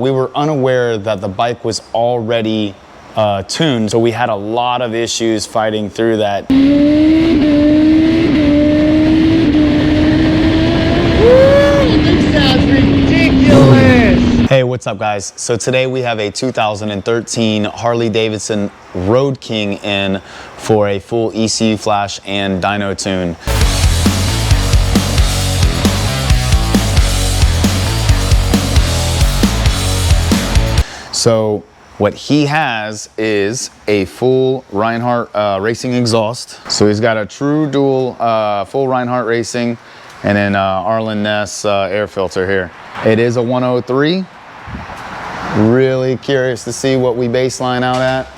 we were unaware that the bike was already tuned, so we had a lot of issues fighting through that. This sounds ridiculous! Hey, what's up guys? So today we have a 2013 Harley Davidson Road King in for a full ECU flash and dyno tune. So what he has is a full Reinhardt racing exhaust. So he's got a true dual full Reinhardt racing and then Arlen Ness air filter here. It is a 103. Really curious to see what we baseline out at.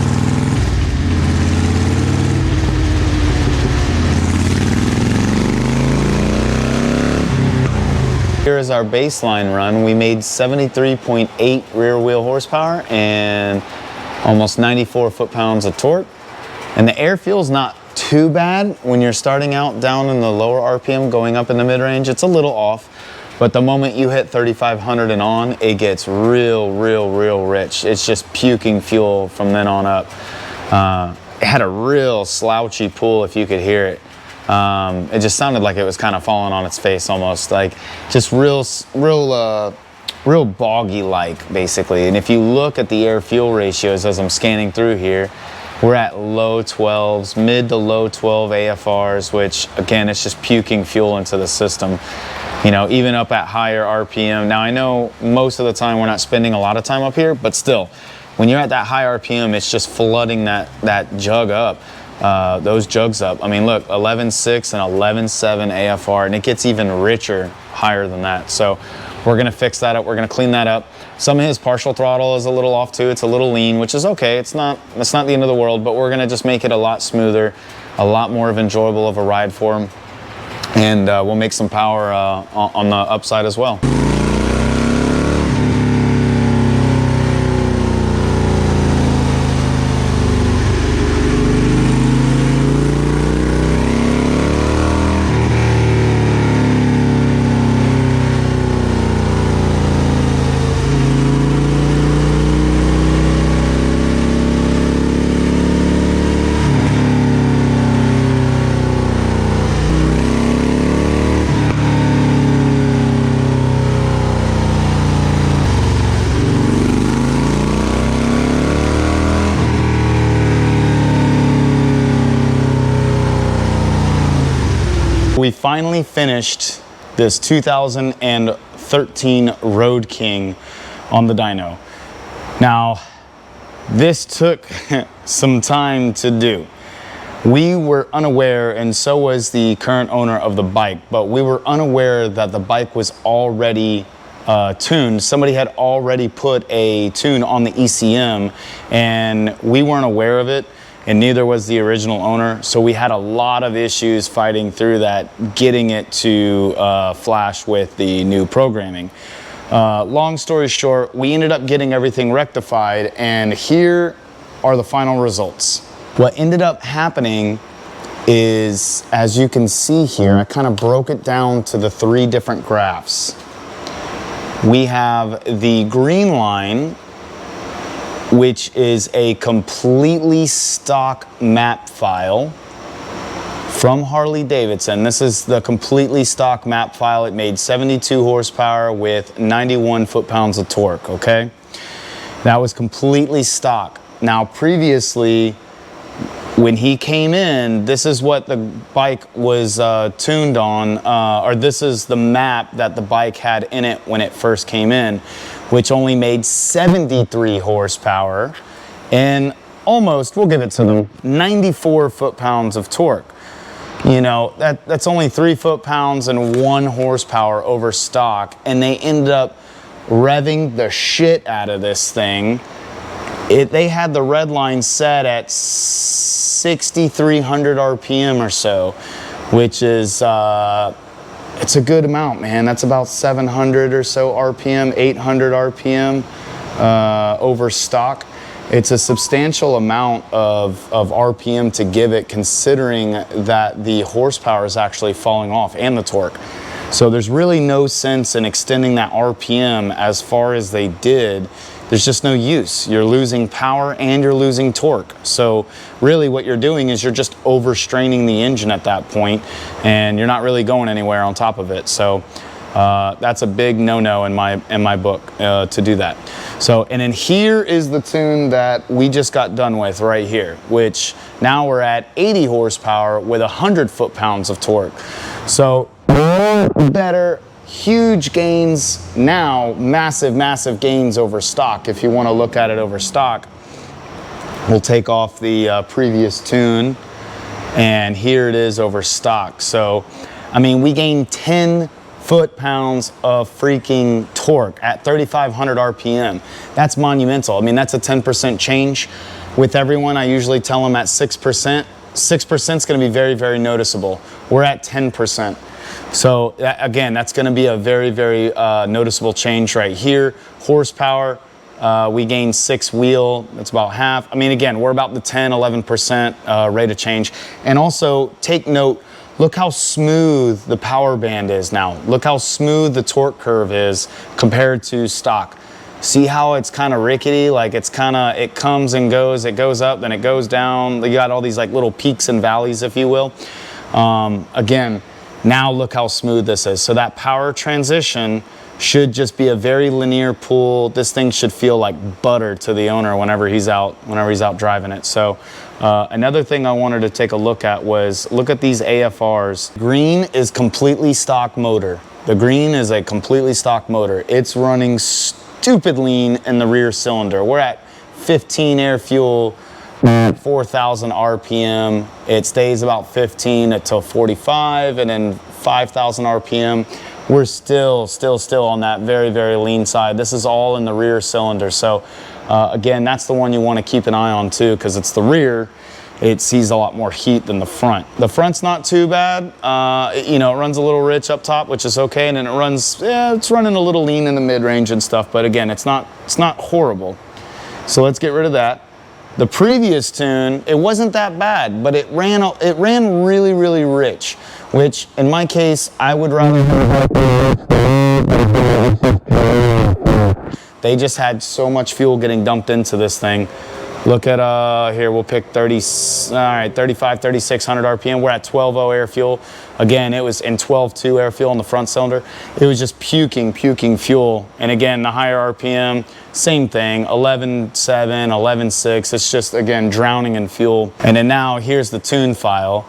Here is our baseline run. We made 73.8 rear wheel horsepower and almost 94 foot-pounds of torque. And the air feels not too bad when you're starting out down in the lower RPM going up in the mid-range. It's a little off, but the moment you hit 3,500 and on, it gets real rich. It's just puking fuel from then on up. It had a real slouchy pull if you could hear it. It just sounded like it was kind of falling on its face almost, like just real boggy like basically. And if you look at the air fuel ratios as I'm scanning through here, we're at low 12s, mid to low 12 AFRs, which again, it's just puking fuel into the system. You know, even up at higher RPM. Now I know most of the time we're not spending a lot of time up here, but still, when you're at that high RPM, it's just flooding that jug up. Those jugs up. I mean, look, 11.6 and 11.7 AFR, and it gets even richer higher than that. So we're gonna fix that up. We're gonna clean that up. Some of his partial throttle is a little off too. It's a little lean, which is okay. It's not the end of the world, but we're gonna just make it a lot smoother, a lot more of enjoyable of a ride for him, and we'll make some power on the upside as well. We finally finished this 2013 Road King on the dyno. Now, this took some time to do. We were unaware, and so was the current owner of the bike, but we were unaware that the bike was already tuned. Somebody had already put a tune on the ECM, and we weren't aware of it. And neither was the original owner. So we had a lot of issues fighting through that, getting it to flash with the new programming. Long story short, we ended up getting everything rectified, and here are the final results. What ended up happening is, as you can see here, I kind of broke it down to the 3 different graphs. We have the green line, which is a completely stock map file from Harley Davidson. This is the completely stock map file. It made 72 horsepower with 91 foot-pounds of torque, okay? That was completely stock. Now, previously, when he came in, this is what the bike was tuned on, or this is the map that the bike had in it when it first came in, which only made 73 horsepower and almost, we'll give it to them, 94 foot-pounds of torque. You know, that's only 3 foot-pounds and 1 horsepower over stock, and they ended up revving the shit out of this thing. They had the red line set at 6,300 RPM or so, which is it's a good amount, man. That's about 700 or so RPM, 800 RPM over stock. It's a substantial amount of RPM to give it, considering that the horsepower is actually falling off and the torque. So there's really no sense in extending that RPM as far as they did. There's just no use. You're losing power and you're losing torque. So really what you're doing is you're just overstraining the engine at that point, and you're not really going anywhere on top of it. So that's a big no-no in my book to do that. So, and then here is the tune that we just got done with right here, which now we're at 80 horsepower with 100 foot-pounds of torque. So better, huge gains now, massive gains over stock. If you want to look at it over stock, we'll take off the previous tune, and here it is over stock. So, I mean, we gained 10 foot-pounds of freaking torque at 3,500 RPM. That's monumental. I mean, that's a 10% change. With everyone, I usually tell them at 6%. 6% is going to be very noticeable. We're at 10%. So again, that's going to be a very noticeable change right here. Horsepower, we gained 6 wheel. That's about half. I mean, again, we're about the 10-11% rate of change. And also take note, look how smooth the power band is now. Look how smooth the torque curve is compared to stock. See how it's kind of rickety? Like it's kind of, it comes and goes, it goes up, then it goes down. You got all these like little peaks and valleys, if you will. Again, now look how smooth this is. So that power transition should just be a very linear pull. This thing should feel like butter to the owner whenever he's out driving it. So another thing I wanted to take a look at was, look at these AFRs. Green is completely stock motor. The green is a completely stock motor. It's running stupid lean in the rear cylinder. We're at 15 air fuel, 4,000 RPM. It stays about 15 until 45, and then 5,000 RPM. We're still on that very lean side. This is all in the rear cylinder. So again, that's the one you want to keep an eye on too, because it's the rear. It sees a lot more heat than the front. The front's not too bad. You know, it runs a little rich up top, which is okay, and then it runs, yeah, it's running a little lean in the mid-range and stuff. But again, it's not horrible. So let's get rid of that. The previous tune, it wasn't that bad, but it ran really rich, which in my case, I would rather. They just had so much fuel getting dumped into this thing. Look at, here, we'll pick 3,500, RPM. We're at 12.0 air fuel. Again, it was in 12.2 air fuel in the front cylinder. It was just puking fuel. And again, the higher RPM, same thing, 11.7, 11.6. It's just, again, drowning in fuel. And then now, here's the tune file.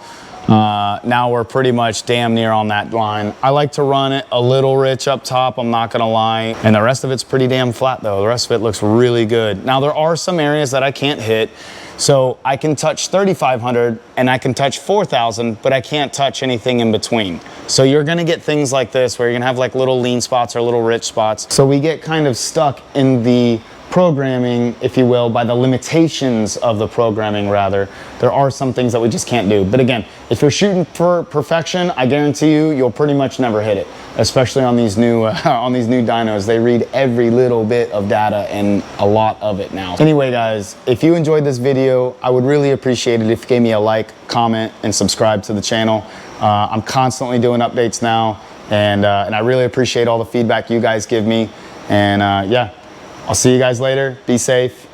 Now we're pretty much damn near on that line. I like to run it a little rich up top, I'm not gonna lie. And the rest of it's pretty damn flat though. The rest of it looks really good. Now there are some areas that I can't hit. So I can touch 3,500 and I can touch 4,000, but I can't touch anything in between. So you're gonna get things like this where you're gonna have like little lean spots or little rich spots. So we get kind of stuck in the programming, if you will, by the limitations of the programming rather. There are some things that we just can't do. But again, if you're shooting for perfection, I guarantee you'll pretty much never hit it, especially on these new dynos. They read every little bit of data and a lot of it now. Anyway, guys, if you enjoyed this video, I would really appreciate it if you gave me a like, comment, and subscribe to the channel. I'm constantly doing updates now, and I really appreciate all the feedback you guys give me. And yeah, I'll see you guys later. Be safe.